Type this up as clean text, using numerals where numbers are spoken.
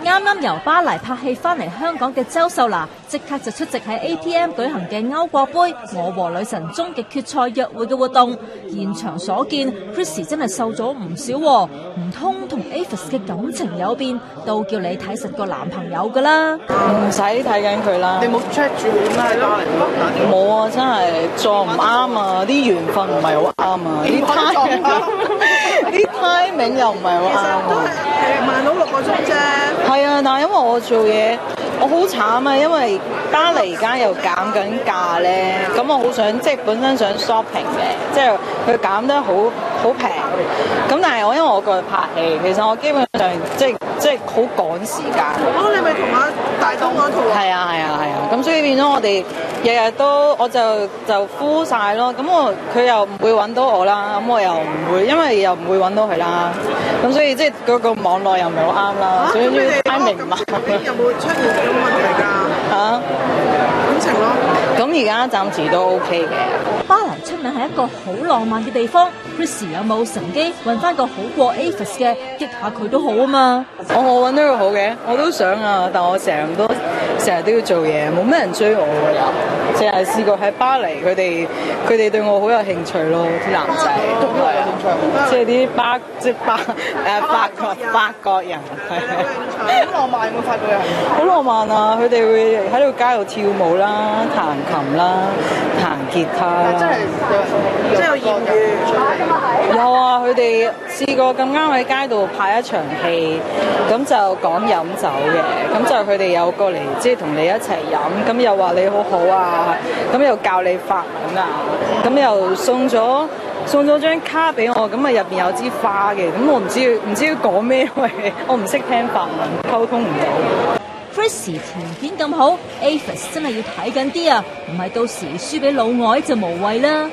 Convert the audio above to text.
啱啱由巴黎拍戲翻嚟香港嘅周秀娜，即刻就出席喺 APM 舉行嘅歐國杯我和女神終極決賽約會嘅活動。現場所見 ，Chrissy 真係瘦咗唔少喎，唔通同 Avis 嘅感情有變，都叫你睇實個男朋友噶啦。唔使睇緊佢啦。你冇 check 住佢咩？喺巴黎冇啊，真係撞唔啱啊！啲緣分唔係好啱啊！啲 timing 又唔係好啱啊！慢到6個鐘啫。係啊，但係因為我做嘢，我好慘啊！因為巴黎而家又減緊價咧，咁我好想即係本身想 shopping 嘅，即係佢減得好平。咁但係因為我過去拍戲，其實我基本上即係好趕時間。哦，你咪同阿大東嗰套啊？係啊，咁所以變咗我哋日日都我就敷晒咯。咁佢又唔會揾到我啦，咁我又唔會，因為又唔會揾到佢啦。咁所以即係嗰個網絡又唔係好啱啦。所以睇明白。有冇出現咗問題㗎？感情咯。咁而家暫時都 OK 嘅。巴黎出名係一個好浪漫嘅地方 ，Chrissy 有冇乘機揾翻個好過 Avis 嘅激下佢都好啊嘛？我揾到個好嘅，我都想啊，但我成日都要做嘢，冇咩人追我㗎又，淨係試過喺巴黎，佢哋對我好有興趣咯，啲男仔係啊，即係啲法國人係。好浪漫，有冇發覺係？好浪漫啊！佢哋會喺度街度跳舞啦、彈琴啦、彈吉他啦。真係有豔遇。有啊！佢哋試過咁啱喺街度拍一場戲，咁就講飲酒嘅，咁就佢哋有過嚟即係同你一齊飲，咁又話你好好啊，咁又教你法文啊，咁又送咗張卡俾我，咁啊入邊有支花嘅，咁我唔知要講咩，因為我唔識聽法文，溝通唔到。Chrissy 條件咁好 ，Avis 真係要睇緊啲啊，唔係到時輸俾老外就無謂啦。